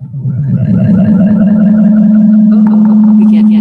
Oh, we can't.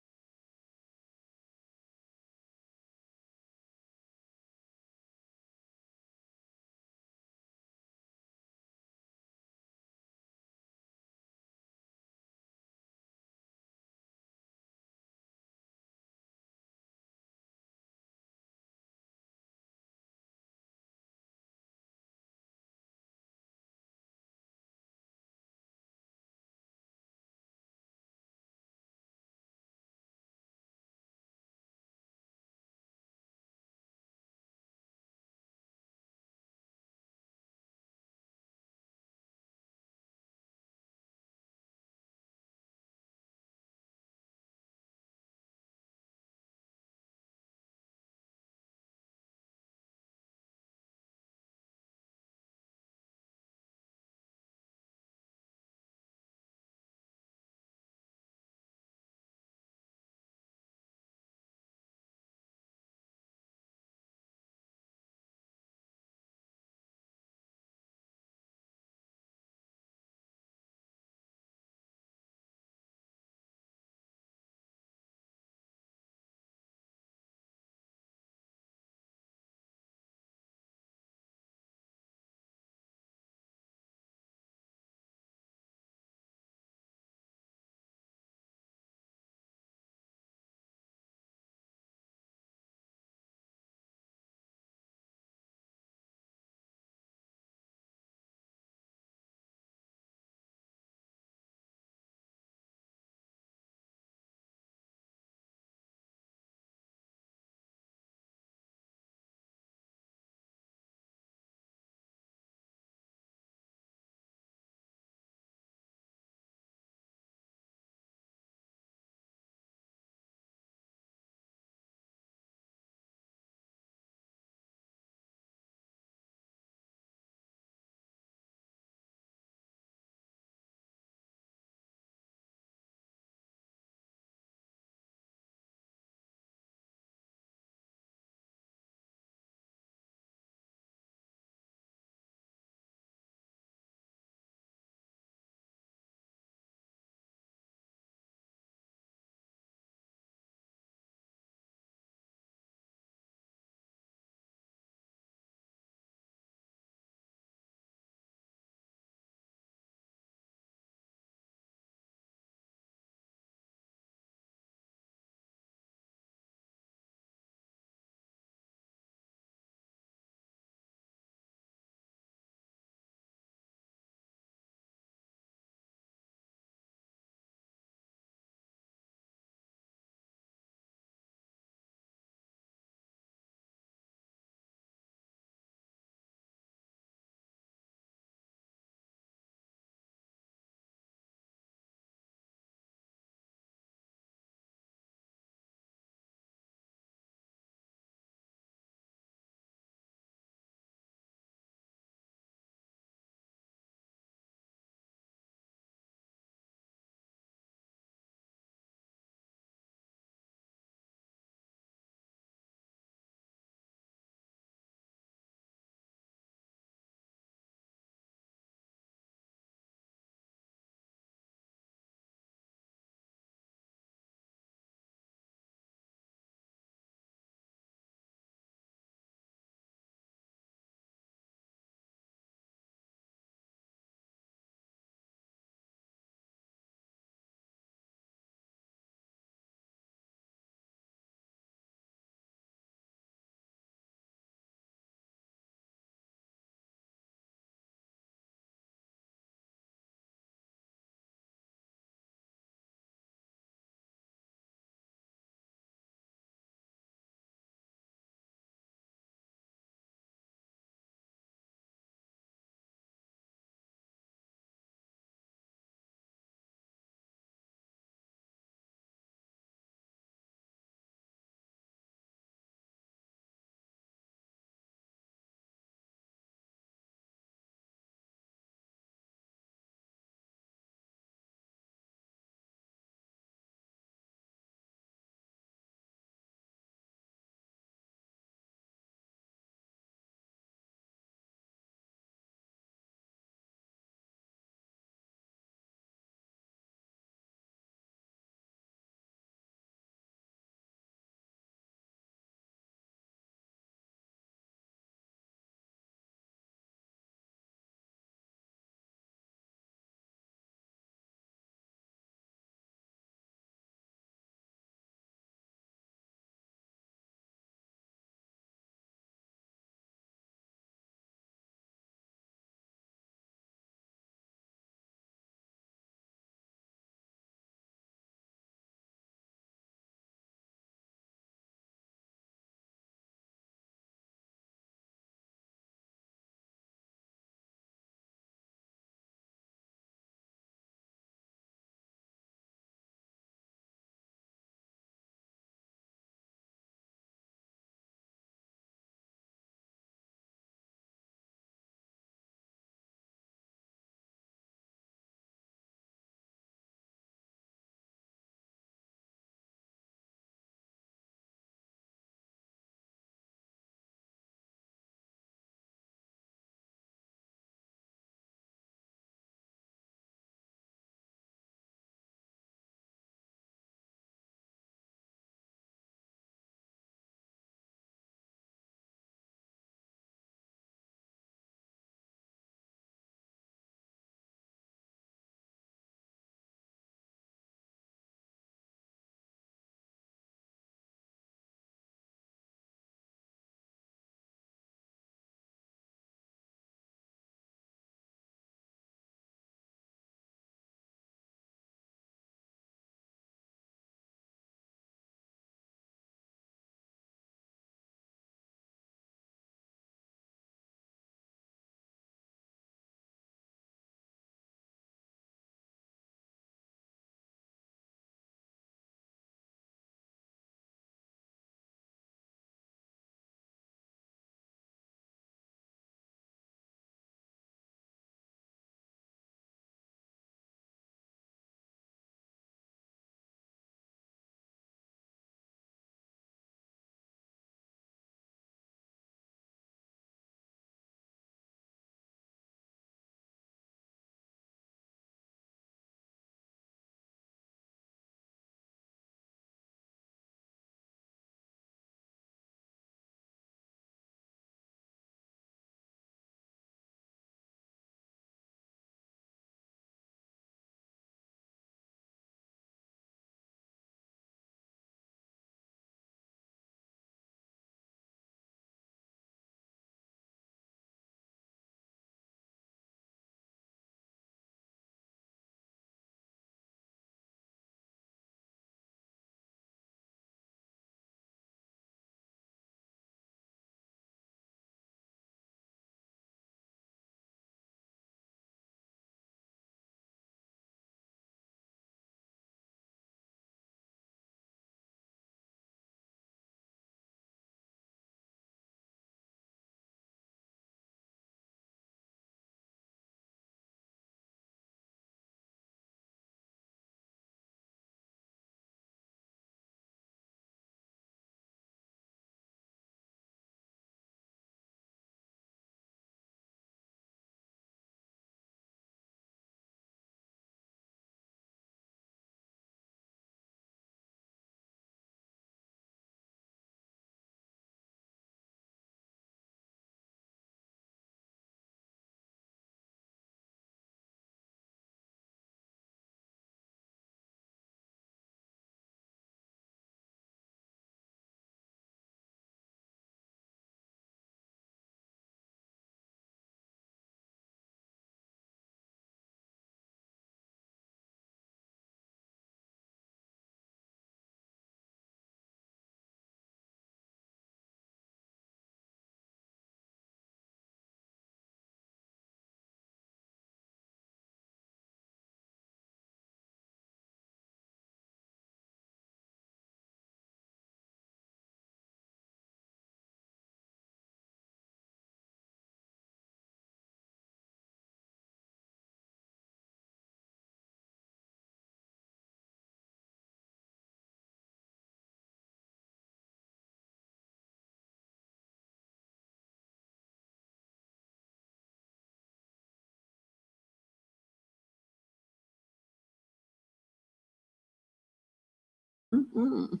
Mhm.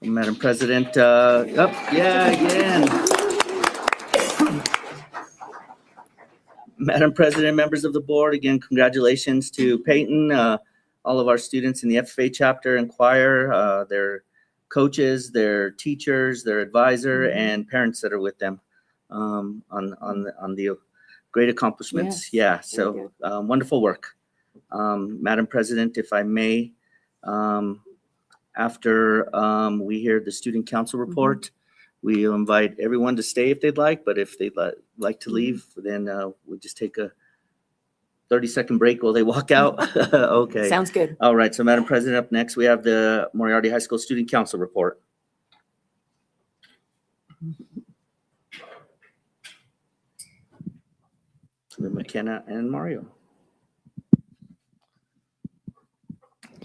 Madam President, again. Madam President, members of the board, again, congratulations to Peyton, all of our students in the FFA chapter and choir, their coaches, their teachers, their advisor, and parents that are with them on the great accomplishments. Yes, Yeah, very so wonderful work. Madam President, if I may, after we hear the student council report, we'll invite everyone to stay if they'd like, but if they'd like to leave, then we'll just take a 30-second break while they walk out. Okay. Sounds good. All right. So, Madam President, up next, we have the Moriarty High School Student Council report. McKenna and Mario.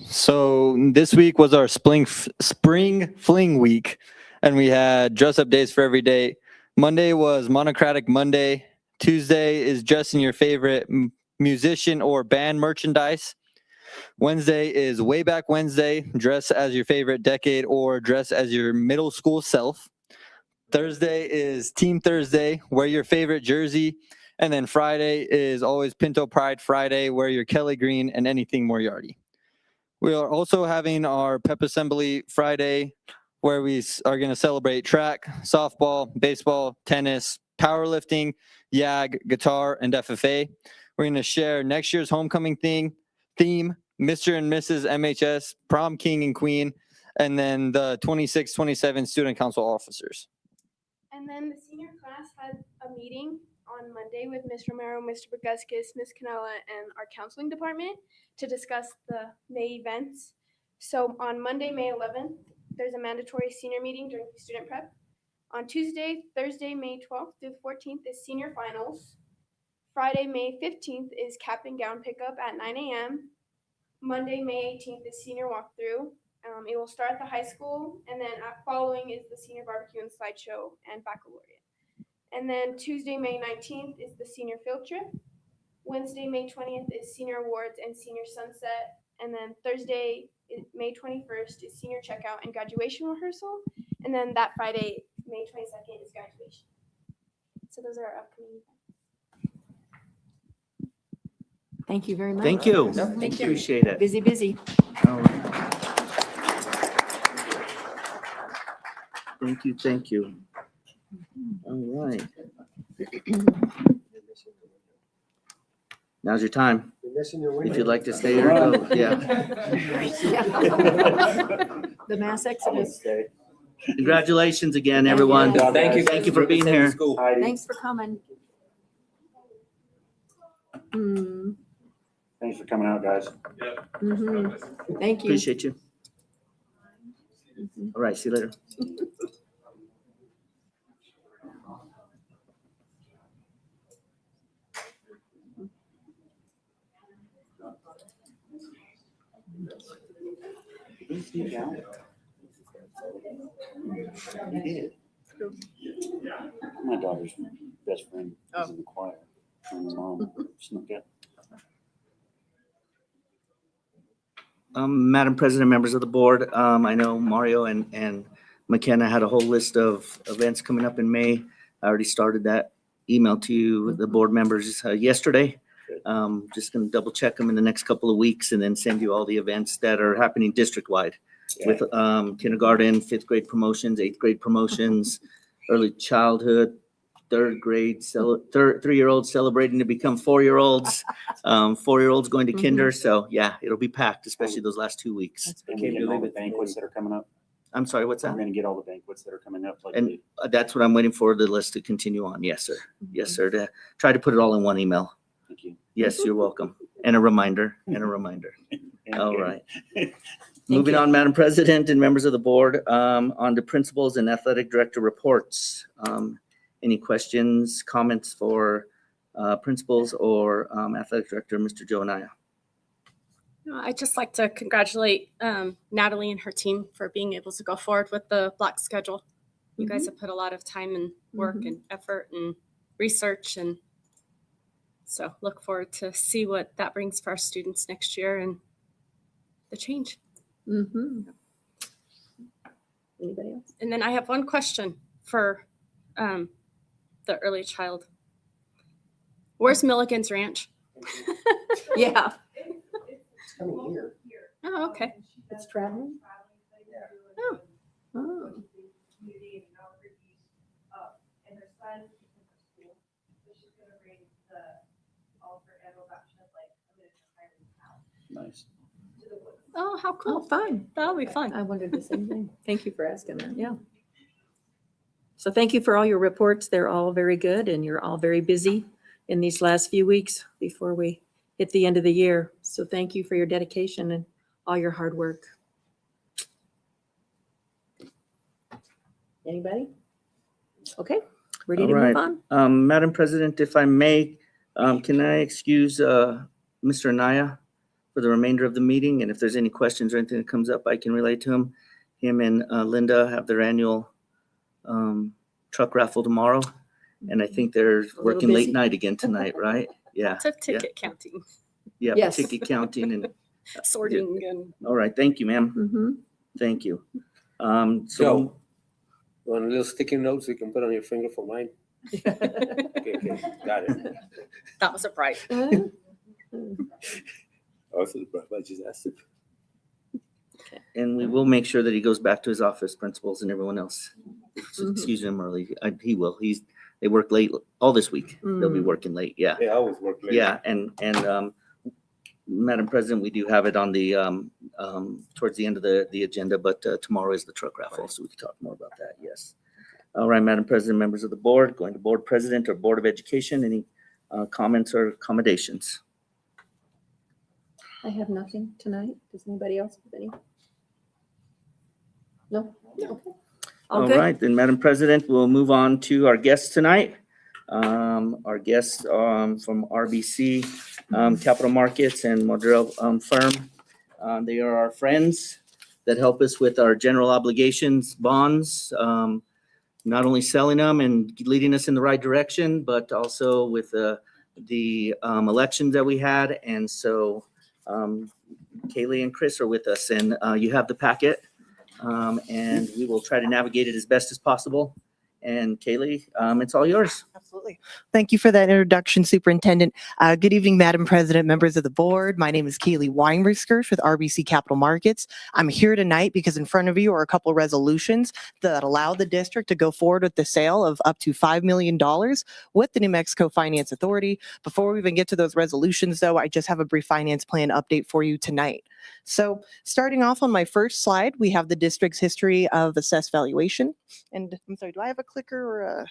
So this week was our spring fling week, and we had dress up days for every day. Monday was Monocratic Monday. Tuesday is dress in your favorite musician or band merchandise. Wednesday is Way Back Wednesday, dress as your favorite decade or dress as your middle school self. Thursday is Team Thursday, wear your favorite jersey. And then Friday is always Pinto Pride Friday, wear your Kelly Green and anything Moriarty. We are also having our Pep Assembly Friday, where we are going to celebrate track, softball, baseball, tennis, powerlifting, YAG, guitar, and FFA. We're going to share next year's homecoming theme, Mr. and Mrs. MHS, prom king and queen, and then the 26, 27 student council officers. And then the senior class had a meeting on Monday with Ms. Romero, Mr. Burgeskis, Ms. Canella, and our counseling department to discuss the May events. So on Monday, May 11th, there's a mandatory senior meeting during student prep. On Tuesday, Thursday, May 12th through the 14th is senior finals. Friday, May 15th is cap and gown pickup at 9 a.m. Monday, May 18th is senior walkthrough. It will start at the high school, and then following is the senior barbecue and slideshow and baccalaureate. And then Tuesday, May 19th is the senior field trip. Wednesday, May 20th is senior awards and senior sunset. And then Thursday, May 21st is senior checkout and graduation rehearsal. And then that Friday, May 22nd is graduation. So those are our upcoming events. Thank you very much. Thank you. Thank you. Appreciate it. Busy. All right. Thank you. All right. Now's your time. If you'd like to stay or go, yeah. The mass exodus. Congratulations again, everyone. Thank you. Thank you for being here. Thanks for coming. Thanks for coming out, guys. Thank you. Appreciate you. All right, see you later. You did. My daughter's best friend is in the choir. And my mom snuck out. Madam President, members of the board, I know Mario and McKenna had a whole list of events coming up in May. I already started that email to you, the board members, yesterday. Just going to double check them in the next couple of weeks and then send you all the events that are happening district-wide with kindergarten, 5th grade promotions, 8th grade promotions, early childhood, 3rd grade, 3-year-olds celebrating to become 4-year-olds, 4-year-olds going to kinder. So yeah, it'll be packed, especially those last 2 weeks. And we're getting all the banquets that are coming up. I'm sorry, what's I'm that? going to get all the banquets that are coming up. Like And that's what I'm waiting for the list to continue on. Yes, sir. Yes, sir. To try to put it all in one email. Thank you. Yes, you're welcome. And a reminder. All right. Moving on, Madam President and members of the board, on to principals and athletic director reports. Any questions, comments for principals or athletic director, Mr. Joe Anaya? I'd just like to congratulate Natalie and her team for being able to go forward with the block schedule. You guys have put a lot of time and work and effort and research, and so look forward to see what that brings for our students next year and the change. Mm-hmm. Anybody else? And then I have one question for the early child. Where's Milligan's Ranch? Yeah. It's coming here. Oh, okay. It's traveling? Oh. Oh. And her son is in her school, so she's gonna bring the altar and adoption of like a miniature Highland cow Nice. to the woods. Oh, how Oh, cool. fun. That'll be fun. I wondered the same thing. Thank you for asking that. Yeah. So thank you for all your reports. They're all very good and you're all very busy in these last few weeks before we hit the end of the year. So thank you for your dedication and all your hard work. Anybody? Okay, ready to All move right. on? Madam President, if I may, can I excuse Mr. Anaya for the remainder of the meeting? And if there's any questions or anything that comes up, I can relate to him. Him and Linda have their annual truck raffle tomorrow. And I think they're little working late busy. night again tonight, right? Yeah, Lots of ticket counting, yeah, Yes. ticket counting and, sorting, and all right, thank you, ma'am. Mhm. Thank you. Joe. So, Want a little sticky notes you can put on your finger for mine? Okay, got it. that was a bribe. Also, I just asked it. and we will make sure that he goes back to his office principals and everyone else. Mhm. Excuse him early. He will. They work late all this week. They'll be Mm. working late. Yeah. Yeah, I always work late. Yeah. And Madam President, we do have it on the, towards the end of the agenda, but tomorrow is the truck raffle. So we can talk more about that. Yes. All right, Madam President, members of the board, going to board president or board of education, any comments or accommodations? I have nothing tonight. Does anybody else have any? No? Okay. All good? right, then, Madam President, we'll move on to our guests tonight. Our guests from RBC Capital Markets and Modrell Firm. They are our friends that help us with our general obligations bonds, not only selling them and leading us in the right direction, but also with the elections that we had. And so Kaylee and Chris are with us, and you have the packet. And we will try to navigate it as best as possible. And Kaylee, it's all yours. Absolutely. Thank you for that introduction, Superintendent. Good evening, Madam President, members of the board. My name is Kaylee Weinberger with RBC Capital Markets. I'm here tonight because in front of you are a couple resolutions that allow the district to go forward with the sale of up to $5 million with the New Mexico Finance Authority. Before we even get to those resolutions, though, I just have a brief finance plan update for you tonight. So starting off on my first slide, we have the district's history of assessed valuation. And I'm sorry, do I have a clicker or a...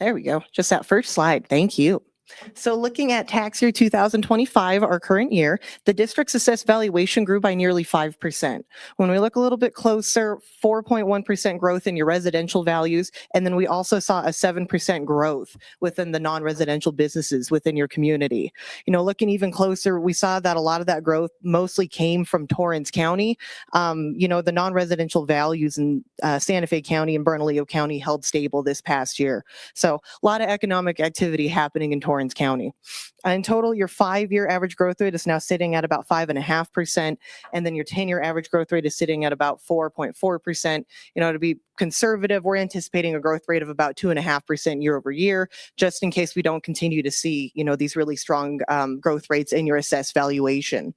There we go. Just that first slide. Thank you. So looking at tax year 2025, our current year, the district's assessed valuation grew by nearly 5%. When we look a little bit closer, 4.1% growth in your residential values. And then we also saw a 7% growth within the non-residential businesses within your community. You know, looking even closer, we saw that a lot of that growth mostly came from Torrance County. You know, the non-residential values in Santa Fe County and Bernalillo County held stable this past year. So a lot of economic activity happening in Torrance County. In total, your 5-year average growth rate is now sitting at about 5.5%, and then your 10-year average growth rate is sitting at about 4.4%. You know, to be conservative, we're anticipating a growth rate of about 2.5% year over year, just in case we don't continue to see, you know, these really strong growth rates in your assessed valuation.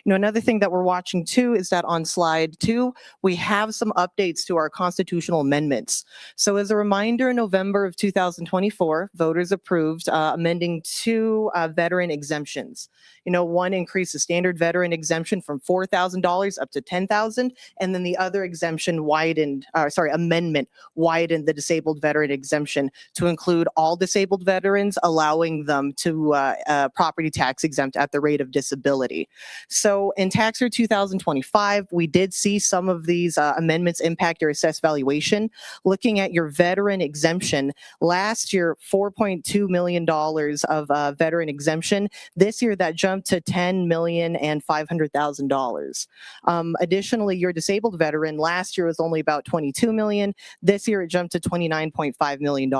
You know, another thing that we're watching too is that on slide 2, we have some updates to our constitutional amendments. So as a reminder, in November of 2024, voters approved amending 2 veteran exemptions. You know, one increased the standard veteran exemption from $4,000 up to $10,000, and then the other exemption amendment widened the disabled veteran exemption to include all disabled veterans, allowing them to property tax exempt at the rate of disability. So in tax year 2025, we did see some of these amendments impact your assessed valuation. Looking at your veteran exemption, last year, $4.2 million of veteran exemption. This year, that jumped to $10,500,000. Additionally, your disabled veteran last year was only about 22 million. This year, it jumped to $29.5 million.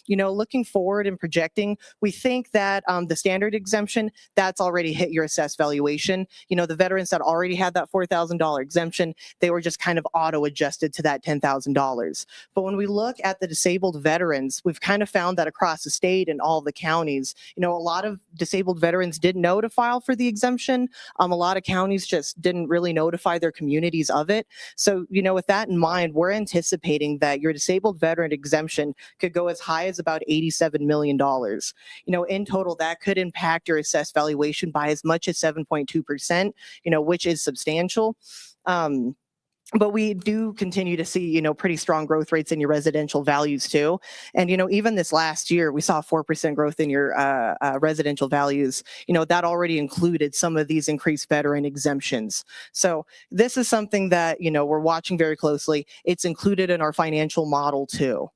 You know, looking forward and projecting, we think that the standard exemption, that's already hit your assessed valuation. You know, the veterans that already had that $4,000 exemption, they were just kind of auto adjusted to that $10,000. But when we look at the disabled veterans, we've kind of found that across the state and all the counties, you know, a lot of disabled veterans didn't know to file for the exemption. A lot of counties just didn't really notify their communities of it. So, you know, with that in mind, we're anticipating that your disabled veteran exemption could go as high as about $87 million. You know, in total, that could impact your assessed valuation by as much as 7.2%, you know, which is substantial. But we do continue to see, you know, pretty strong growth rates in your residential values too. And, you know, even this last year, we saw 4% growth in your residential values. You know, that already included some of these increased veteran exemptions. So this is something that, you know, we're watching very closely. It's included in our financial model too.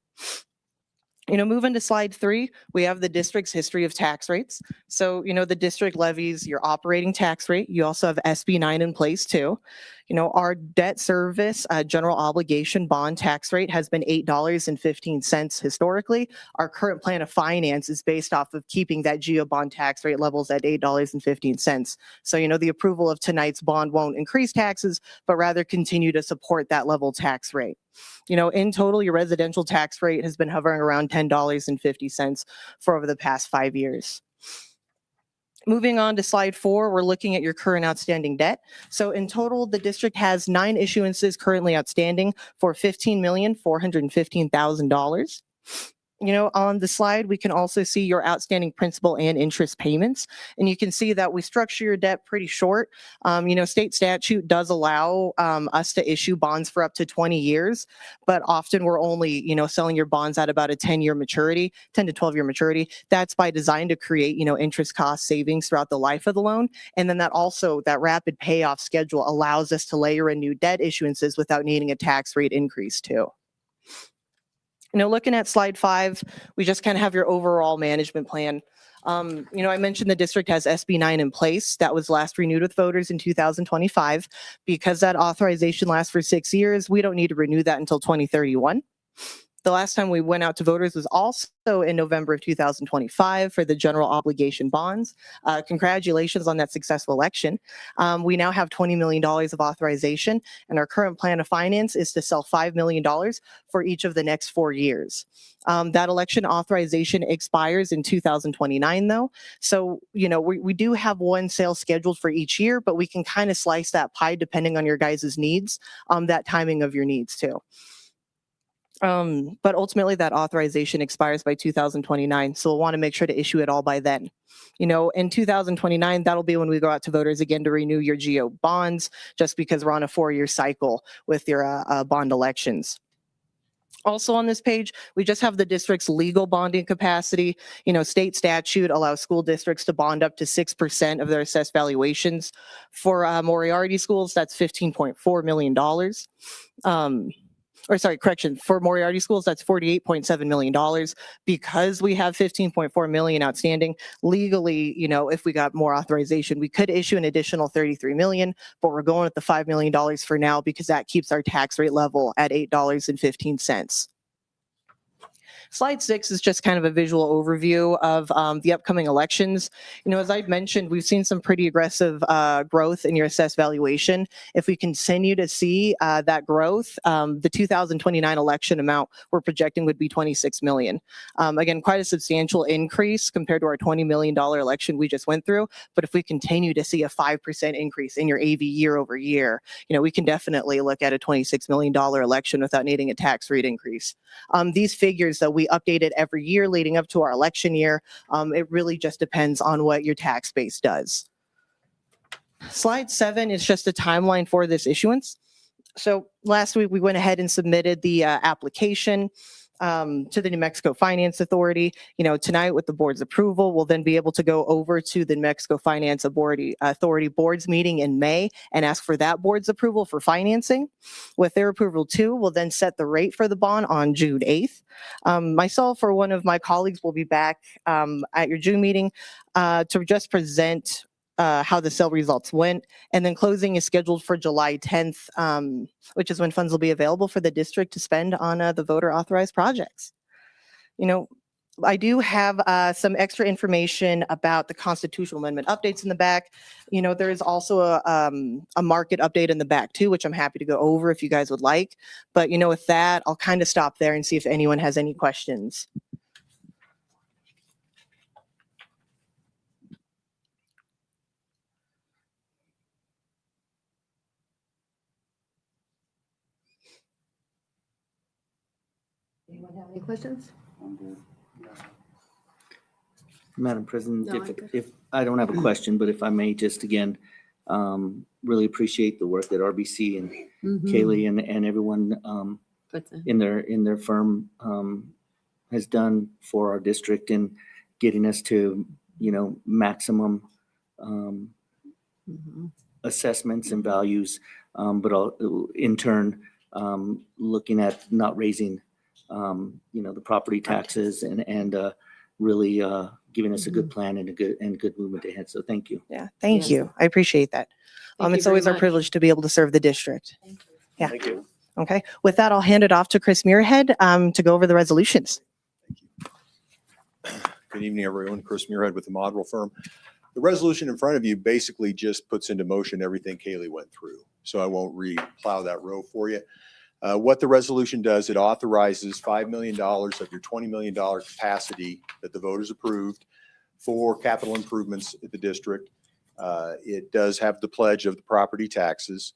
You know, moving to slide 3, we have the district's history of tax rates. So, you know, the district levies your operating tax rate. You also have SB 9 in place too. You know, our debt service general obligation bond tax rate has been $8.15 historically. Our current plan of finance is based off of keeping that GEO bond tax rate levels at $8.15. So, you know, the approval of tonight's bond won't increase taxes, but rather continue to support that level tax rate. You know, in total, your residential tax rate has been hovering around $10.50 for over the past 5 years. Moving on to slide 4, we're looking at your current outstanding debt. So in total, the district has 9 issuances currently outstanding for $15,415,000. You know, on the slide, we can also see your outstanding principal and interest payments. And you can see that we structure your debt pretty short. You know, state statute does allow us to issue bonds for up to 20 years, but often we're only, you know, selling your bonds at about a 10-year maturity, 10 to 12-year maturity. That's by design to create, you know, interest cost savings throughout the life of the loan. And then that also, that rapid payoff schedule allows us to layer in new debt issuances without needing a tax rate increase too. You know, looking at slide 5, we just kind of have your overall management plan. You know, I mentioned the district has SB 9 in place. That was last renewed with voters in 2025. Because that authorization lasts for 6 years, we don't need to renew that until 2031. The last time we went out to voters was also in November of 2025 for the general obligation bonds. Congratulations on that successful election. We now have $20 million of authorization, and our current plan of finance is to sell $5 million for each of the next 4 years. That election authorization expires in 2029 though. So, you know, we do have one sale scheduled for each year, but we can kind of slice that pie depending on your guys' needs, that timing of your needs too. But ultimately that authorization expires by 2029. So we'll want to make sure to issue it all by then. You know, in 2029, that'll be when we go out to voters again to renew your GEO bonds, just because we're on a 4-year cycle with your bond elections. Also on this page, we just have the district's legal bonding capacity. You know, state statute allows school districts to bond up to 6% of their assessed valuations. For Moriarty schools, that's $15.4 million. For Moriarty schools, that's $48.7 million. Because we have $15.4 million outstanding, legally, you know, if we got more authorization, we could issue an additional $33 million, but we're going with the $5 million for now because that keeps our tax rate level at $8.15. Slide 6 is just kind of a visual overview of the upcoming elections. You know, as I'd mentioned, we've seen some pretty aggressive growth in your assessed valuation. If we continue to see that growth, the 2029 election amount we're projecting would be $26 million. Again, quite a substantial increase compared to our $20 million election we just went through. But if we continue to see a 5% increase in your AV year over year, you know, we can definitely look at a $26 million election without needing a tax rate increase. These figures, though, we updated every year leading up to our election year. It really just depends on what your tax base does. Slide 7 is just a timeline for this issuance. So last week we went ahead and submitted the application. to the New Mexico Finance Authority. Tonight with the board's approval, we'll then be able to go over to the New Mexico Finance Authority board's meeting in May and ask for that board's approval for financing. With their approval too, we'll then set the rate for the bond on June 8th. Myself or one of my colleagues will be back at your June meeting to just present how the sale results went. And then closing is scheduled for July 10th, which is when funds will be available for the district to spend on the voter authorized projects. I do have some extra information about the constitutional amendment updates in the back. There is also a market update in the back too, which I'm happy to go over if you guys would like. But with that, I'll kind of stop there and see if anyone has any questions. Anyone have any questions? I'm good. Madam President, No, I'm good. if I don't have a question, but if I may just again, really appreciate the work that RBC and Mm-hmm. Kaylee and everyone in their firm has done for our district in getting us to, maximum Mhm. assessments and values, but in turn, looking at not raising, the property taxes and really giving us a good plan and a good movement ahead. So thank you. Yeah, thank Yes. you. I appreciate that. Thank you It's very always our much. privilege to be able to serve the district. Yeah. Thank you. Okay. With that, I'll hand it off to Chris Muirhead to go over the resolutions. Good evening, everyone. Chris Muirhead with the Model Firm. The resolution in front of you basically just puts into motion everything Kaylee went through. So I won't re-plow that row for you. What the resolution does, it authorizes $5 million of your $20 million capacity that the voters approved for capital improvements at the district. It does have the pledge of the property taxes.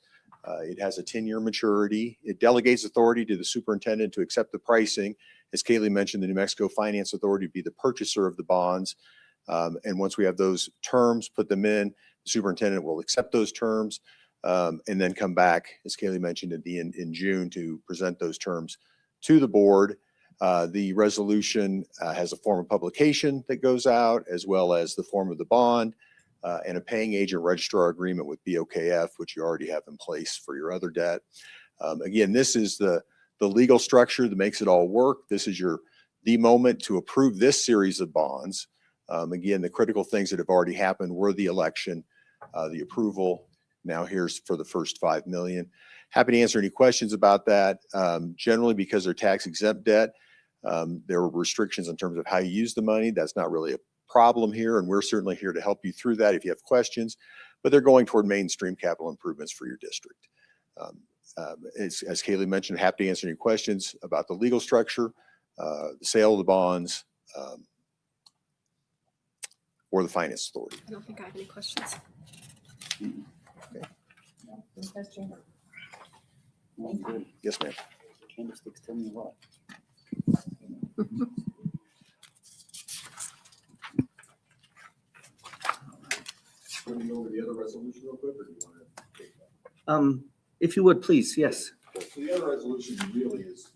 It has a 10-year maturity. It delegates authority to the superintendent to accept the pricing. As Kaylee mentioned, the New Mexico Finance Authority would be the purchaser of the bonds. And once we have those terms, put them in, the superintendent will accept those terms and then come back, as Kaylee mentioned, in June to present those terms to the board. The resolution has a form of publication that goes out, as well as the form of the bond and a paying agent registrar agreement with BOKF, which you already have in place for your other debt. Again, this is the legal structure that makes it all work. This is the moment to approve this series of bonds. Again, the critical things that have already happened were the election, the approval. Now here's for the first $5 million. Happy to answer any questions about that. Generally, because they're tax exempt debt, there were restrictions in terms of how you use the money. That's not really a problem here, and we're certainly here to help you through that if you have questions. But they're going toward mainstream capital improvements for your district. As Kaylee mentioned, happy to answer any questions about the legal structure, the sale of the bonds, or the finance authority. I don't think I have any questions. I'm good. Yes, ma'am. Candlesticks tell me what. Want me to go over the other resolution real quick, or do you want to take that? If you would, please, yes. So the other resolution really is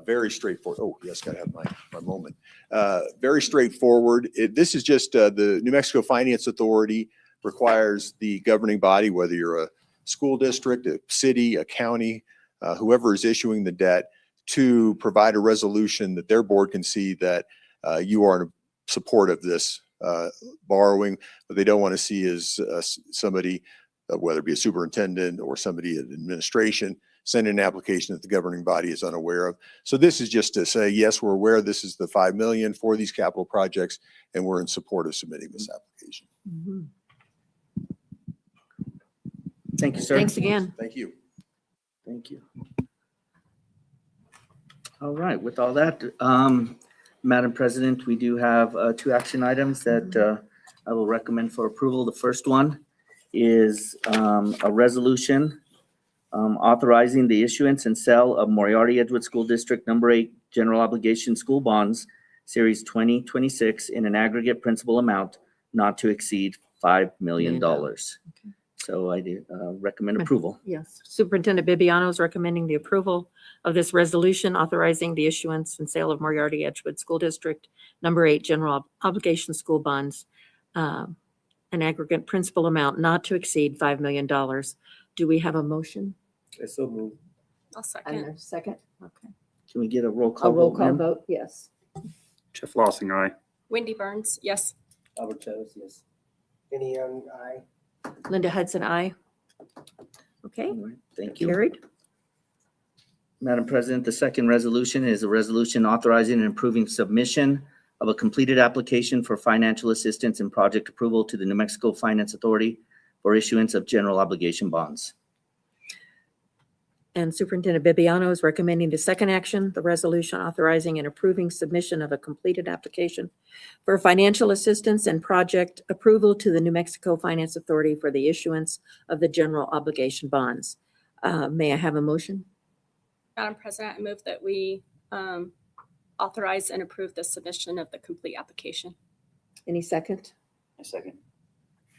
very straightforward. Oh, yes, gotta have my moment. Very straightforward. This is just the New Mexico Finance Authority requires the governing body, whether you're a school district, a city, a county, whoever is issuing the debt, to provide a resolution that their board can see that you are in support of this borrowing. What they don't want to see is somebody, whether it be a superintendent or somebody in administration, send in an application that the governing body is unaware of. So this is just to say, yes, we're aware this is the $5 million for these capital projects, and we're in support of submitting this application. Mhm. Thank you, sir. Thanks again. Thank you. Thank you. All right, with all that, Madam President, we do have 2 action items that I will recommend for approval. The first one is a resolution authorizing the issuance and sale of Moriarty-Edgewood School District Number 8 General Obligation School Bonds, Series 2026, in an aggregate principal amount not to exceed $5 million. So I do recommend approval. Yes. Superintendent Bibiano is recommending the approval of this resolution authorizing the issuance and sale of Moriarty-Edgewood School District Number 8 General Obligation School Bonds, an aggregate principal amount not to exceed $5 million. Do we have a motion? I so move. I'll And second. a second? Okay. Can we get a roll call A roll vote, call ma'am? vote, yes. Jeff Lossing, aye. Wendy Burns, yes. Albert Chavez, yes. Kenny Young, aye. Linda Hudson, aye. Okay, All right, thank you. carried. Madam President, the second resolution is a resolution authorizing and approving submission of a completed application for financial assistance and project approval to the New Mexico Finance Authority for issuance of general obligation bonds. And Superintendent Bibiano is recommending the second action, the resolution authorizing and approving submission of a completed application for financial assistance and project approval to the New Mexico Finance Authority for the issuance of the general obligation bonds. May I have a motion? Madam President, I move that we authorize and approve the submission of the complete application. Any second? A second.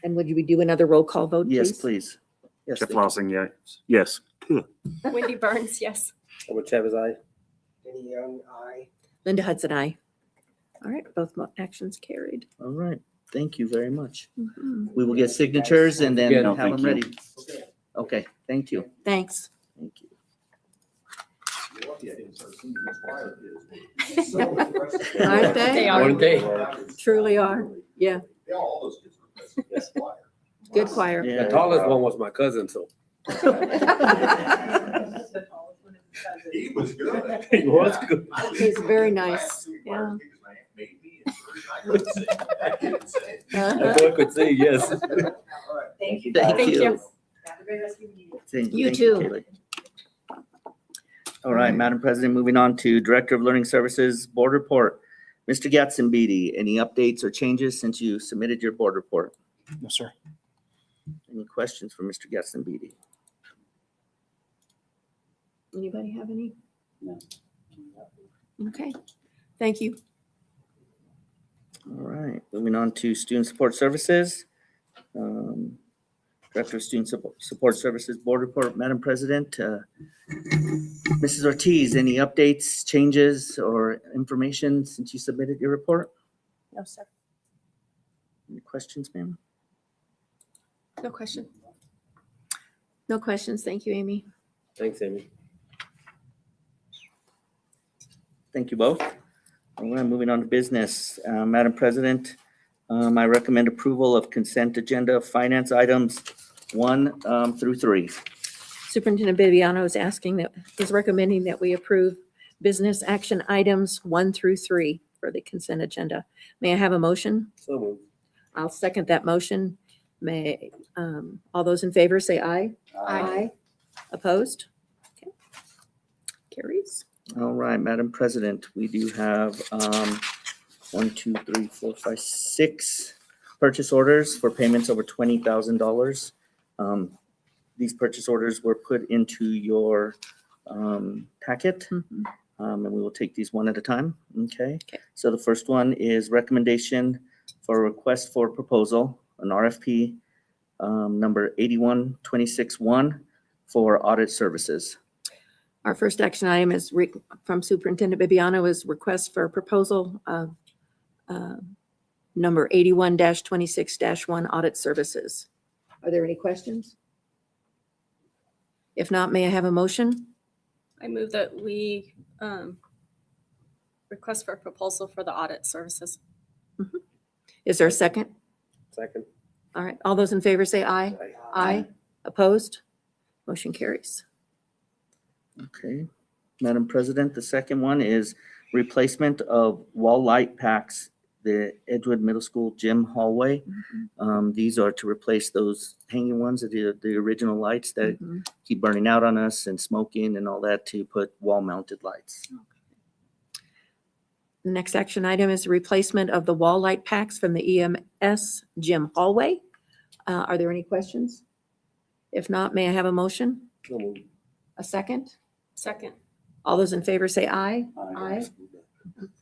And would you do another roll call vote, please? Yes, please. Yes, Jeff thank you. Lossing, yes. Yes. Wendy Burns, yes. Albert Chavez, aye. Kenny Young, aye. Linda Hudson, aye. All right, both actions carried. All right, thank you very much. Mhm. We will get signatures and then Yeah, have them thank you. ready. Okay, thank you. Thanks. Thank you. Aren't they? They are. Aren't they? Truly are. Yeah, good choir. Yeah. The tallest one was my cousin, so. He was good. He was good. He's very nice. Yeah. I boy could say yes. Thank you. Thank Thank you. you. Have a great rest of your meeting. You Thank too. Kaylee. All right, Madam President, moving on to Director of Learning Services Board Report. Mr. Gatzenbeede, any updates or changes since you submitted your board report? No, sir. Any questions for Mr. Gatzenbeede? Anybody have any? No. Okay, thank you. All right, moving on to Student Support Services. Director of Student Support Services Board Report, Madam President. Mrs. Ortiz, any updates, changes, or information since you submitted your report? No, sir. Any questions, ma'am? No question. No questions. Thank you, Amy. Thanks, Amy. Thank you both. All right, moving on to business. Madam President, I recommend approval of consent agenda finance items 1 through 3. Superintendent Bibiano is recommending that we approve business action items 1 through 3 for the consent agenda. May I have a motion? So moved. I'll second that motion. All those in favor say aye. Opposed? Okay. Carries. All right, Madam President, we do have 1, 2, 3, 4, 5, 6 purchase orders for payments over $20,000. These purchase orders were put into your packet, Mhm. and we will take these one at a time. Okay. Okay. So the first one is recommendation for a request for proposal, an RFP number 81261 for audit services. Our first action item is from Superintendent Bibiano is request for proposal of number 81-26-1 audit services. Are there any questions? If not, may I have a motion? I move that we request for a proposal for the audit services. Is there a second? Second. All right, all those in favor say aye. Aye. Opposed? Motion carries. Okay. Madam President, the second one is replacement of wall light packs, the Edgewood Middle School gym hallway. These are to replace those hanging ones, the original lights that Mhm. keep burning out on us and smoking and all that, to put wall-mounted lights. The next action item is replacement of the wall light packs from the EMS gym hallway. Are there any questions? If not, may I have a motion? So moved. A second? Second. All those in favor say aye. Aye.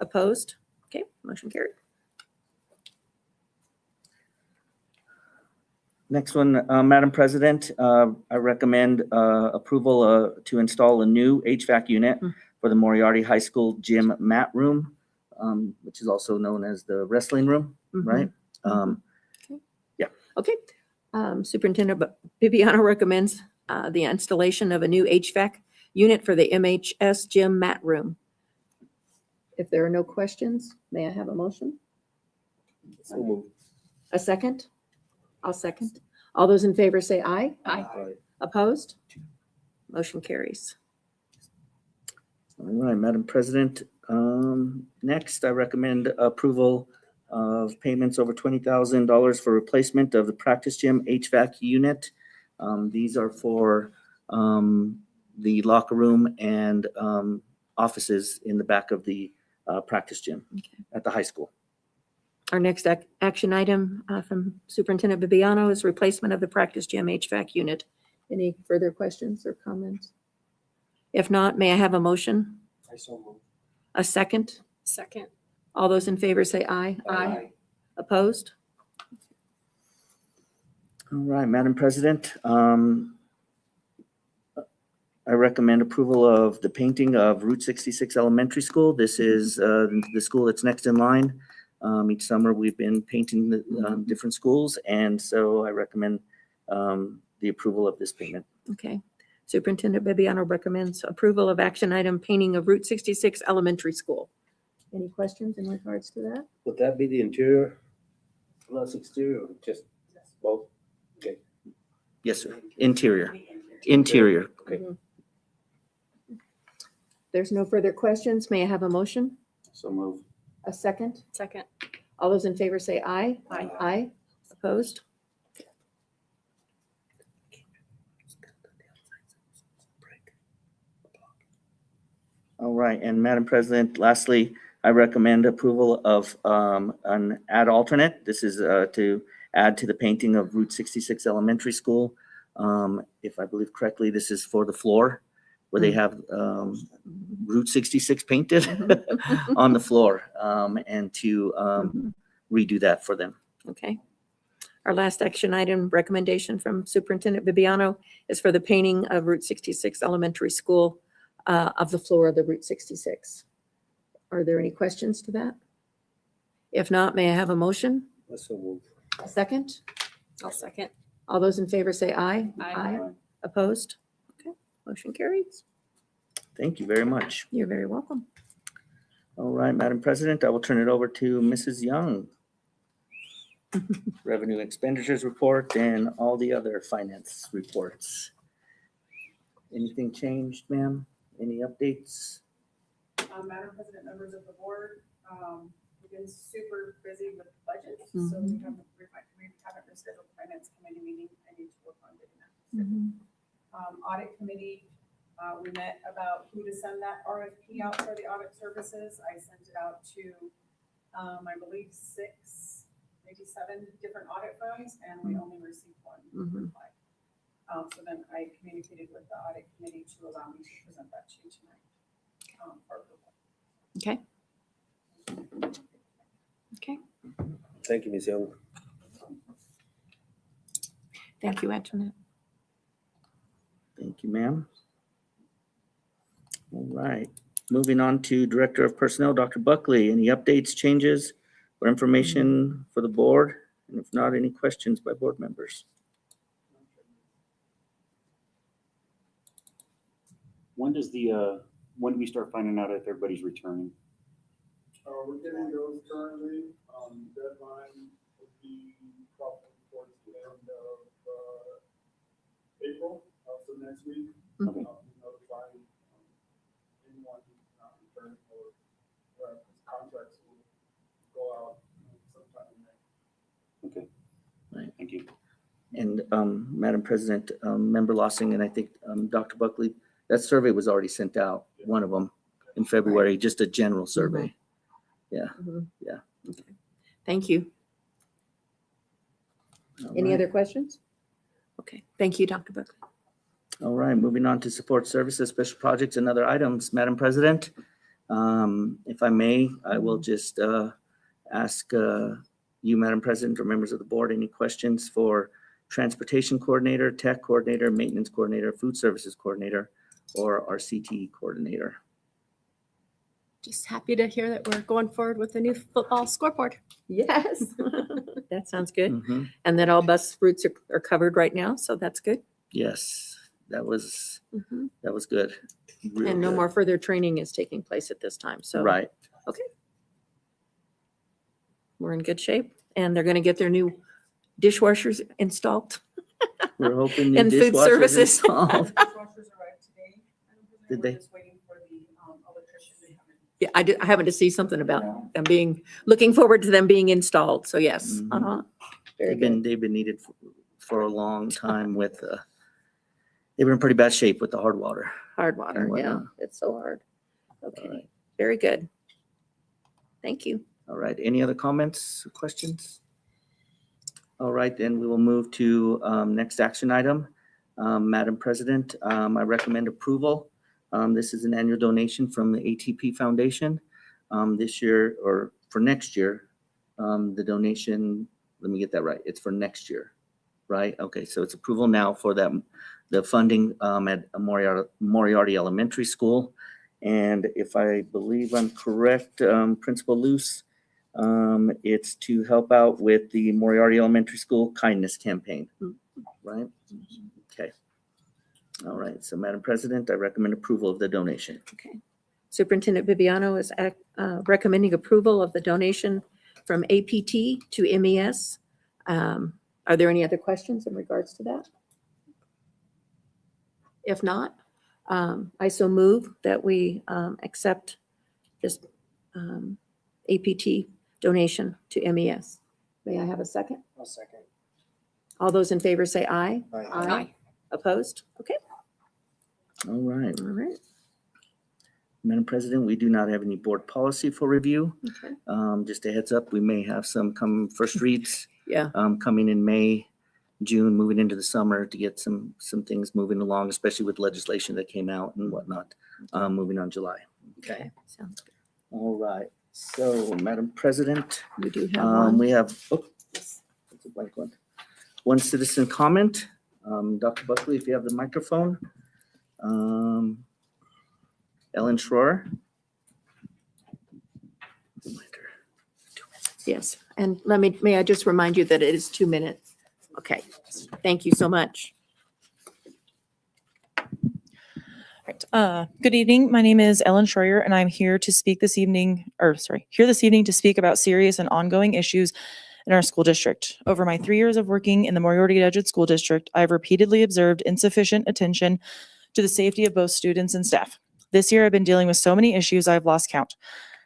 Opposed? Okay, motion carried. Next one, Madam President, I recommend approval to install a new HVAC unit for the Moriarty High School gym mat room, which is also known as the wrestling room, right? Okay. Superintendent Bibiano recommends the installation of a new HVAC unit for the MHS gym mat room. If there are no questions, may I have a motion? So moved. A second? I'll second. All those in favor say aye. Aye. Opposed? Motion carries. All right, Madam President, next, I recommend approval of payments over $20,000 for replacement of the practice gym HVAC unit. These are for the locker room and offices in the back of the practice gym at the high school. Our next action item from Superintendent Bibiano is replacement of the practice gym HVAC unit. Any further questions or comments? If not, may I have a motion? I so moved. A second? Second. All those in favor say aye. Aye. Opposed? All right, Madam President, I recommend approval of the painting of Route 66 Elementary School. This is the school that's next in line. Each summer, we've been painting the different schools, and so I recommend the approval of this payment. Okay. Superintendent Bibiano recommends approval of action item painting of Route 66 Elementary School. Any questions in regards to that? Would that be the interior plus exterior or just both? Okay. Yes, sir. Interior. Interior. Okay. There's no further questions. May I have a motion? So move. A second? Second. All those in favor say aye. Aye. Aye. Opposed? All right, and Madam President, lastly, I recommend approval of an add alternate. This is to add to the painting of Route 66 Elementary School. If I believe correctly, this is for the floor where they have Route 66 painted on the floor, and to redo that for them. Okay. Our last action item recommendation from Superintendent Bibiano is for the painting of Route 66 Elementary School of the floor of the Route 66. Are there any questions to that? If not, may I have a motion? I so moved. A second? I'll second. All those in favor say aye. Aye. Opposed? Okay, motion carries. Thank you very much. You're very welcome. All right, Madam President, I will turn it over to Mrs. Young. Revenue expenditures report and all the other finance reports. Anything changed, ma'am? Any updates? Madam President, members of the board, we've been super busy with budgets, so we haven't rescheduled the finance committee meeting. I need to work on getting that. Audit committee, we met about who to send that RFP out for the audit services. I sent it out to, I believe 6, maybe 7 different audit firms, and we only received one reply. So then I communicated with the audit committee to allow me to present that to you tonight. For approval. Okay. Okay, Thank you, Ms. Young. thank you, Antoinette. Thank you, ma'am. All right, moving on to Director of Personnel, Dr. Buckley. Any updates, changes, or information for the board? And if not, any questions by board members? When do we start finding out if everybody's returning? We're getting those currently. Deadline would be probably towards the end of April, so next week. Okay. Notifying anyone who's not returning or contracts will go out sometime in May. Okay. Right. Thank you. And Madam President, Member Lossing, and I think Dr. Buckley, that survey was already sent out, one of them in February, just a general survey. Yeah. Okay. Thank you. All Any right. other questions? Okay, thank you, Dr. Buckley. All right, moving on to support services, special projects, and other items. Madam President, if I may, I will just ask you, Madam President, or members of the board, any questions for transportation coordinator, tech coordinator, maintenance coordinator, food services coordinator, or our CTE coordinator. Just happy to hear that we're going forward with the new football scoreboard. Yes. That sounds good. Mhm. And that all bus routes are covered right now, so that's good. Yes, that was Mhm. good. Real And no good. more further training is taking place at this time, so. Right. We're in good shape, and they're gonna get their new dishwashers installed. We're hoping new And food dishwashers services. installed. Dishwashers arrived today. Did We're they? just waiting for the electrician to come in. Yeah, I happened to see something about them looking forward to them being installed, so yes. Mhm. Uh-huh. Very They've good. been needed for a long time with, they were in pretty bad shape with the hard water. Hard water, and yeah, whatnot. it's so hard. Okay, Alright. very good. Thank you. All right, any other comments or questions? All right, then we will move to next action item. Madam President, I recommend approval. This is an annual donation from the ATP Foundation. This year, or for next year, the donation, let me get that right, it's for next year, right? Okay, so it's approval now for that, the funding at Moriarty Elementary School. And if I believe I'm correct, Principal Luce, it's to help out with the Moriarty Elementary School kindness campaign, right? Okay. All right, so Madam President, I recommend approval of the donation. Okay. Superintendent Viviano is recommending approval of the donation from APT to MES. Are there any other questions in regards to that? If not, I so move that we accept this APT donation to MES. May I have a second? I'll second. All those in favor say aye. Aye. Opposed? Okay, All right, all right. Madam President, we do not have any board policy for review. Okay. Just a heads up, we may have some come first reads Yeah, coming in May, June, moving into the summer to get some things moving along, especially with legislation that came out and whatnot, moving on July. Okay, sounds good. all right. So, Madam President, We do have one. we have, it's a blank one. One citizen comment. Dr. Buckley, if you have the microphone. Ellen Schroer. Yes, and may I just remind you that it is 2 minutes? Okay, thank you so much. Good evening. My name is Ellen Schroyer, and I'm here to speak this evening, here this evening to speak about serious and ongoing issues in our school district. Over my 3 years of working in the Moriarty-Edgewood School District, I've repeatedly observed insufficient attention to the safety of both students and staff. This year, I've been dealing with so many issues I've lost count.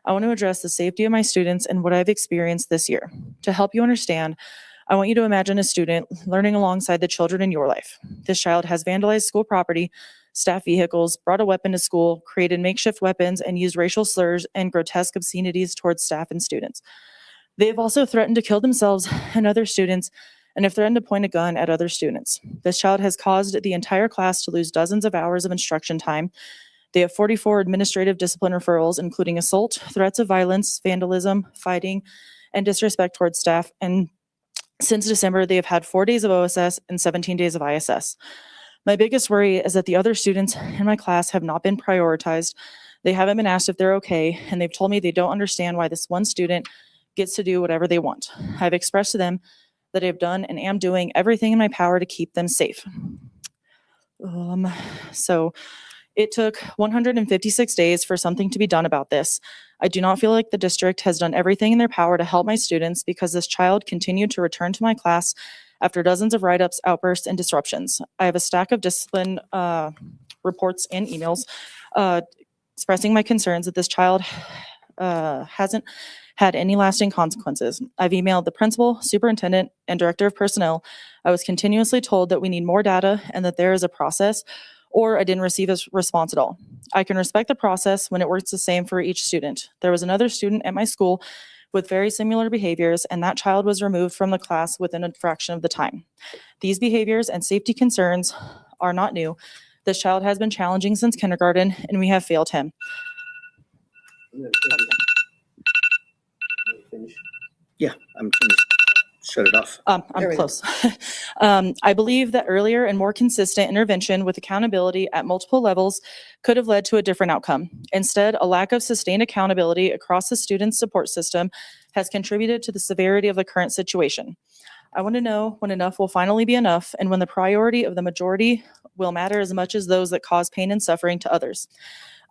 I want to address the safety of my students and what I've experienced this year. To help you understand, I want you to imagine a student learning alongside the children in your life. This child has vandalized school property, staff vehicles, brought a weapon to school, created makeshift weapons, and used racial slurs and grotesque obscenities towards staff and students. They have also threatened to kill themselves and other students and have threatened to point a gun at other students. This child has caused the entire class to lose dozens of hours of instruction time. They have 44 administrative discipline referrals, including assault, threats of violence, vandalism, fighting, and disrespect towards staff. And since December, they have had 4 days of OSS and 17 days of ISS. My biggest worry is that the other students in my class have not been prioritized. They haven't been asked if they're okay, and they've told me they don't understand why this one student gets to do whatever they want. I've expressed to them that I've done and am doing everything in my power to keep them safe. So it took 156 days for something to be done about this. I do not feel like the district has done everything in their power to help my students because this child continued to return to my class after dozens of write-ups, outbursts, and disruptions. I have a stack of discipline reports and emails expressing my concerns that this child hasn't had any lasting consequences. I've emailed the principal, superintendent, and director of personnel. I was continuously told that we need more data and that there is a process, or I didn't receive a response at all. I can respect the process when it works the same for each student. There was another student at my school with very similar behaviors, and that child was removed from the class within a fraction of the time. These behaviors and safety concerns are not new. This child has been challenging since kindergarten, and we have failed him. Yeah, I'm finished. Shut it off. There I'm we go. close. I believe that earlier and more consistent intervention with accountability at multiple levels could have led to a different outcome. Instead, a lack of sustained accountability across the student support system has contributed to the severity of the current situation. I want to know when enough will finally be enough and when the priority of the majority will matter as much as those that cause pain and suffering to others.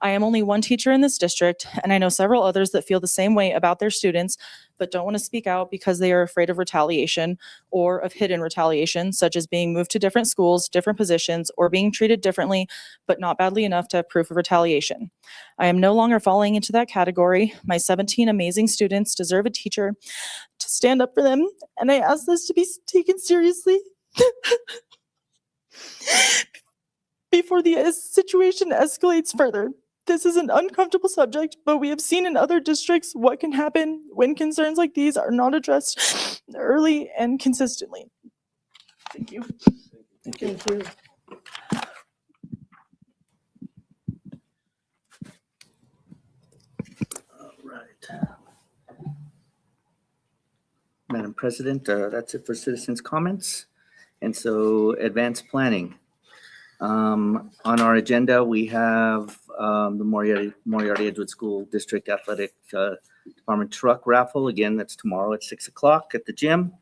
I am only one teacher in this district, and I know several others that feel the same way about their students, but don't want to speak out because they are afraid of retaliation or of hidden retaliation, such as being moved to different schools, different positions, or being treated differently, but not badly enough to have proof of retaliation. I am no longer falling into that category. My 17 amazing students deserve a teacher to stand up for them, and I ask this to be taken seriously before the situation escalates further. This is an uncomfortable subject, but we have seen in other districts what can happen when concerns like these are not addressed early and consistently. Thank you. Thank you. Thank you. All right. Madam President, that's it for citizens' comments. And so advanced planning. On our agenda, we have the Moriarty-Edgewood School District Athletic Department truck raffle. Again, that's tomorrow at 6 o'clock at the gym.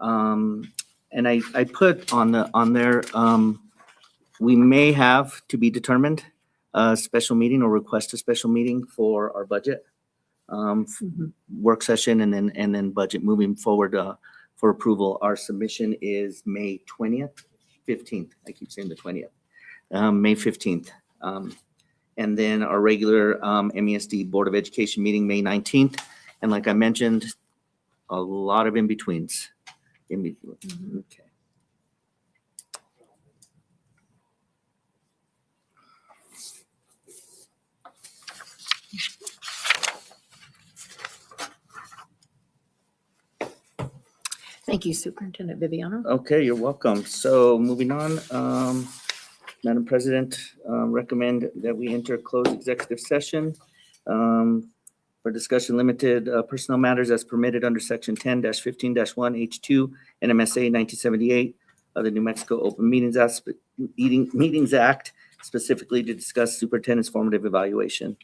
And I put on there, we may have to be determined a special meeting or request a special meeting for our budget work session and then budget moving forward for approval. Our submission is May 20th. 15th. I keep saying the 20th. May 15th. And then our regular MESD Board of Education meeting, May 19th. And like I mentioned, a lot of in-betweens. Okay. Thank you, Superintendent Viviano. Okay, you're welcome. So moving on, Madam President, recommend that we enter closed executive session for discussion limited personnel matters as permitted under section 10-15-1 H2 NMSA 1978 of the New Mexico Open Meetings Act, specifically to discuss superintendent's formative evaluation.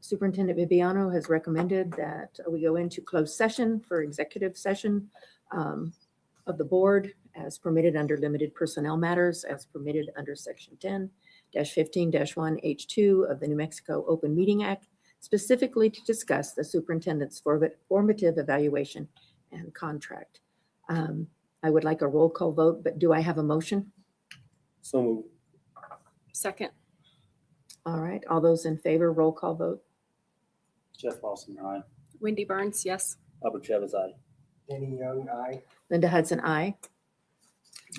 Superintendent Viviano has recommended that we go into closed session for executive session of the board as permitted under limited personnel matters as permitted under section 10-15-1 H2 of the New Mexico Open Meeting Act, specifically to discuss the superintendent's formative evaluation and contract. I would like a roll call vote, but do I have a motion? So moved. Second. All right, all those in favor, roll call vote. Jeff Lawson, aye. Wendy Burns, yes. Albert Chavez, aye. Danny Young, aye. Linda Hudson, aye.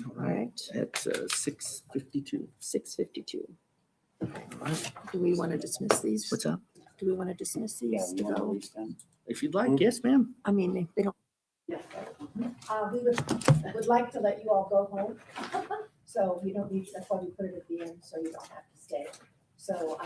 All right, it's 6:52. 6:52. Do we want to dismiss these? What's up? Do we want to dismiss Yeah, these we to want to go? release them. If you'd like, yes, ma'am. I mean, they don't. We would like to let you all go home. So you don't need, that's why we put it at the end, so you don't have to stay. So,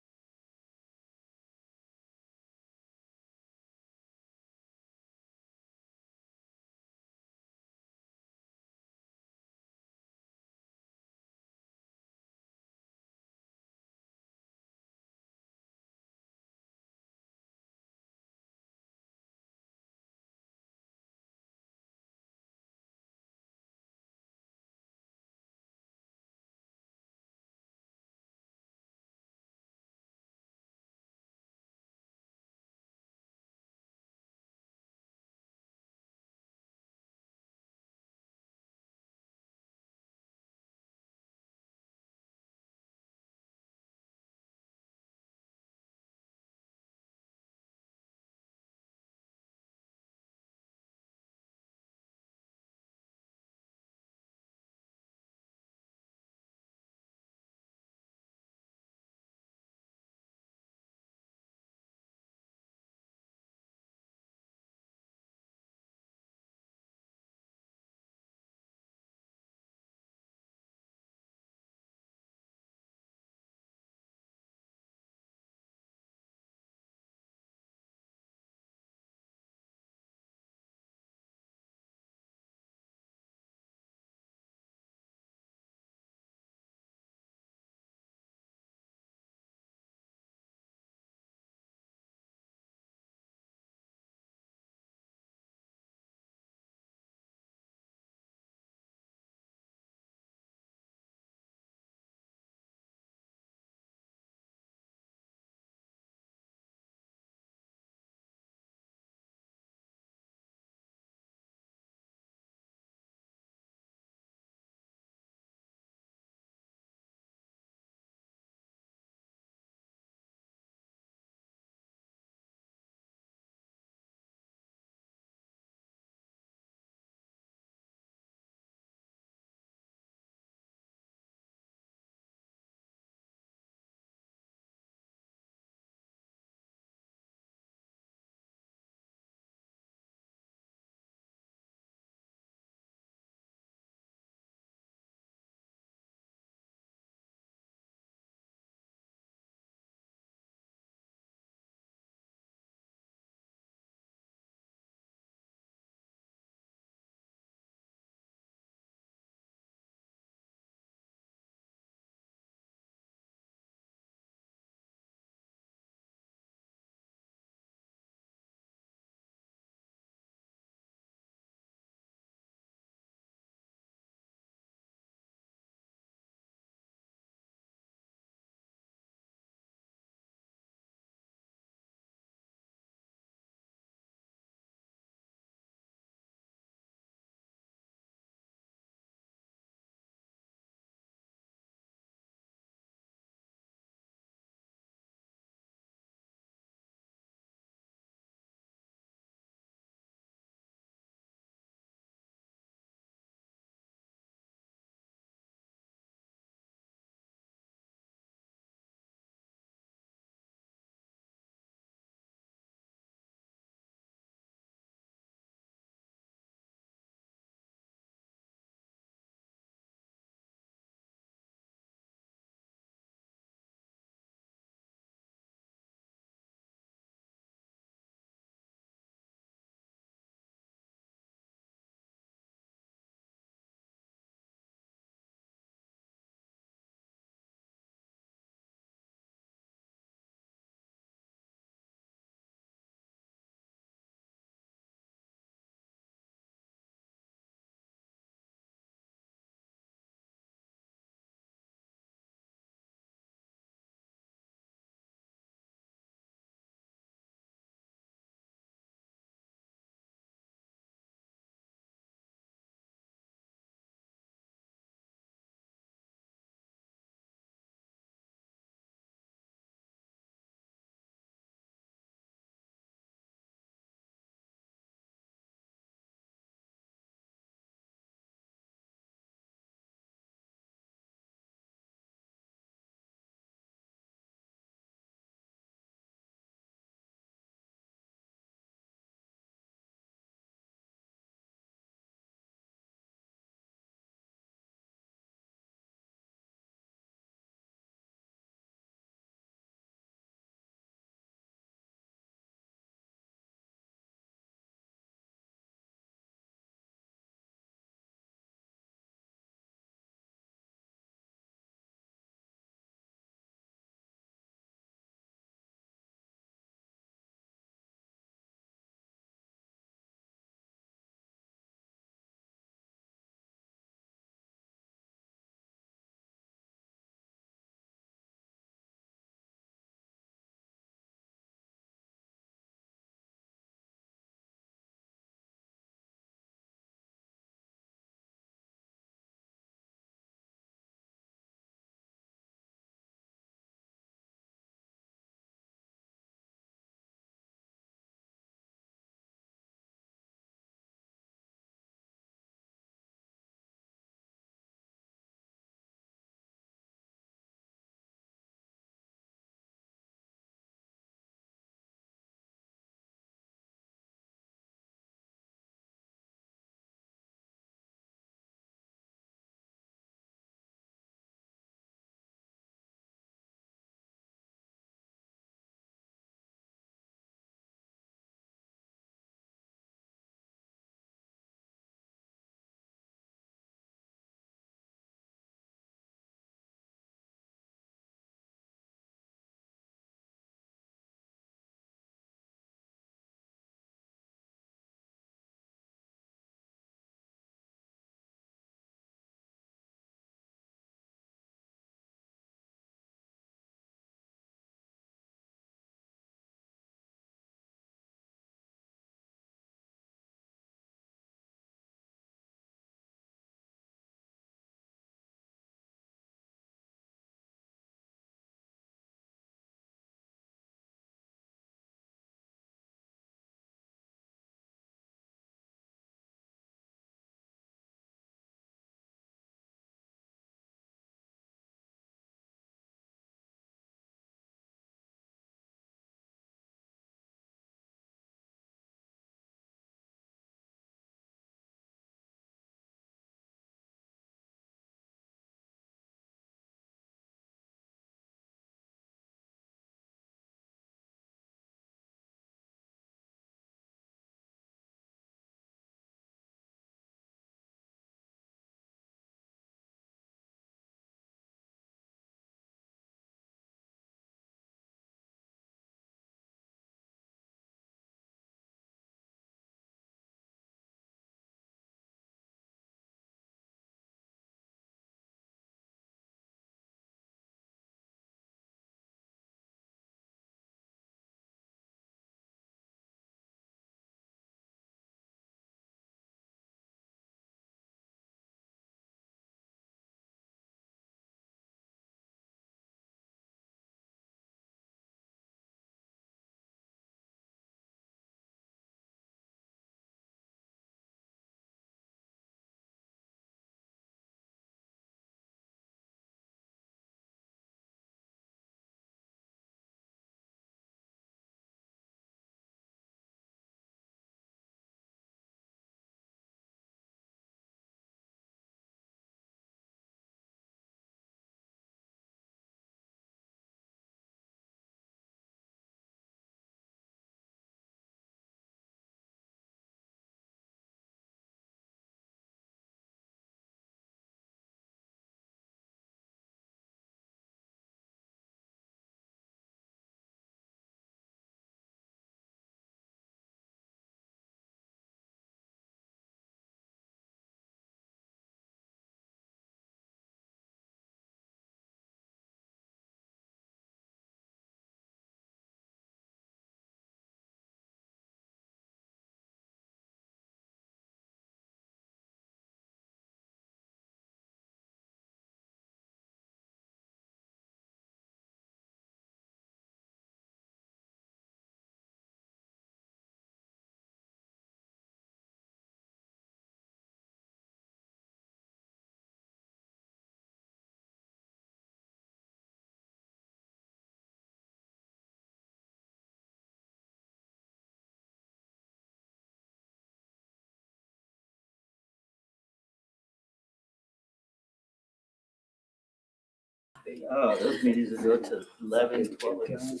Oh, those meetings will go to 11, 12 at night.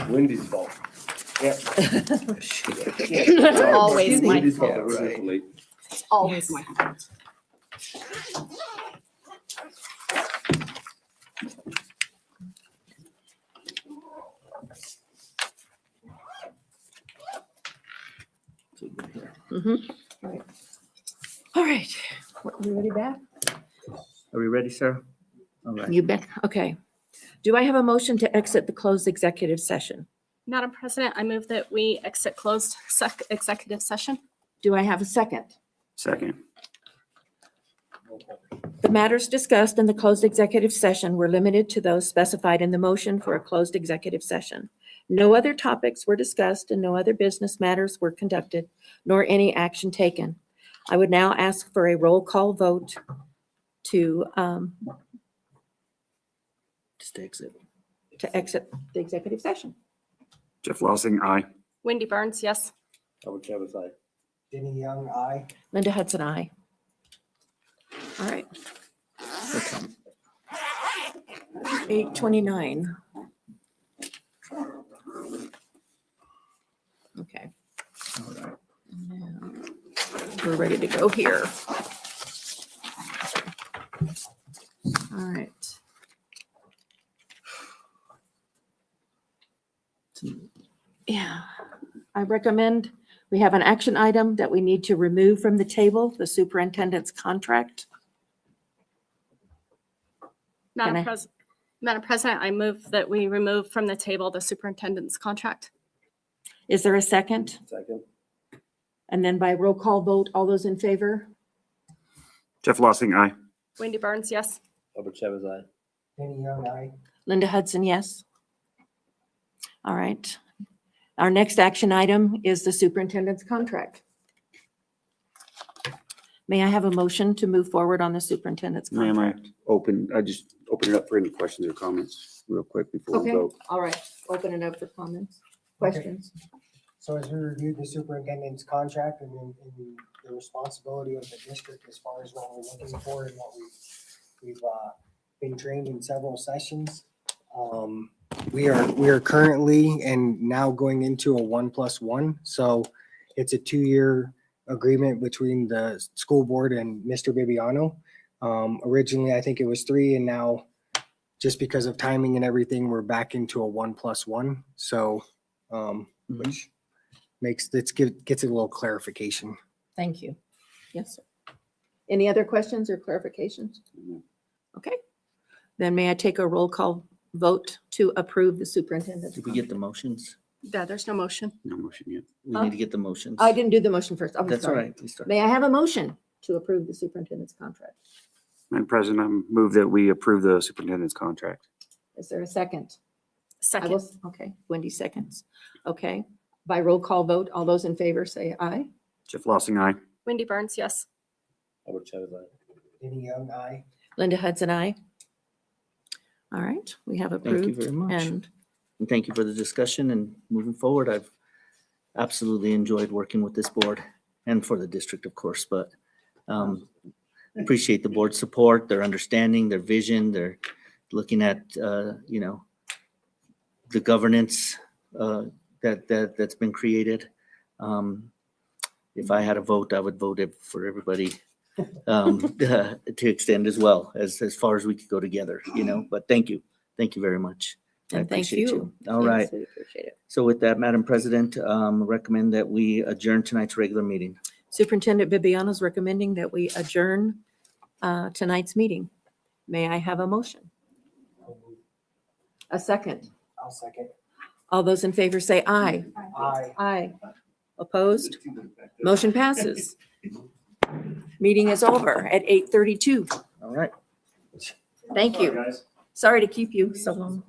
Wendy's fault. Always my Wendy's fault fault. that we're here so late. Always my fault. All right. We ready back? Are we ready, Sarah? All right. You bet. Okay. Do I have a motion to exit the closed executive session? Madam President, I move that we exit closed executive session. Do I have a second? Second. The matters discussed in the closed executive session were limited to those specified in the motion for a closed executive session. No other topics were discussed and no other business matters were conducted, nor any action taken. I would now ask for a roll call vote to Just exit. exit the executive session. Jeff Lossing, aye. Wendy Burns, yes. Albert Chavez, aye. Denny Young, aye. Linda Hudson, aye. All right. 8:29. Okay. Now, we're ready to go here. All right. Yeah, I recommend we have an action item that we need to remove from the table, the superintendent's contract. Can I- Madam President, I move that we remove from the table the superintendent's contract. Is there a second? Second. And then by roll call vote, all those in favor? Jeff Lossing, aye. Wendy Burns, yes. Albert Chavez, aye. Denny Young, aye. Linda Hudson, yes. All right. Our next action item is the superintendent's contract. May I have a motion to move forward on the superintendent's Ma'am, contract? I just open it up for any questions or comments real quick before we Okay, vote. all right. Open it up for comments, questions. So as we reviewed the superintendent's contract and the responsibility of the district as far as what we're looking for and what we've been trained in several sessions. We are currently and now going into a 1+1. So it's a 2-year agreement between the school board and Mr. Bibiano. Originally, I think it was 3, and now just because of timing and everything, we're back into a 1+1. So, which gets it a little clarification. Thank you. Yes, sir. Any other questions or clarifications? Okay. Then may I take a roll call vote to approve the superintendent's Did we get contract? the motions? Yeah, there's no motion. No motion yet. We need to get the motions. I didn't do the motion first. I'm That's all sorry. right. We start. May I have a motion to approve the superintendent's contract? Madam President, I move that we approve the superintendent's contract. Is there a second? I Second. will, okay, Wendy seconds. Okay, by roll call vote, all those in favor say aye. Jeff Lossing, aye. Wendy Burns, yes. Albert Chavez, aye. Denny Young, aye. Linda Hudson, aye. All right, we have approved. Thank you very much. And And thank you for the discussion and moving forward. I've absolutely enjoyed working with this board and for the district, of course, but appreciate the board's support, their understanding, their vision, their looking at, the governance that's been created. If I had a vote, I would vote it for everybody to extend as well as far as we could go together, but thank you. Thank you very much. I and thank appreciate you. All right. Yes, we appreciate it. So with that, Madam President, recommend that we adjourn tonight's regular meeting. Superintendent Bibiano is recommending that we adjourn tonight's meeting. May I have a motion? A second. I'll second. All those in favor say aye. Aye. Aye. Opposed? Motion passes. Meeting is over at 8:32. All right. Thank you. Sorry to keep you so long.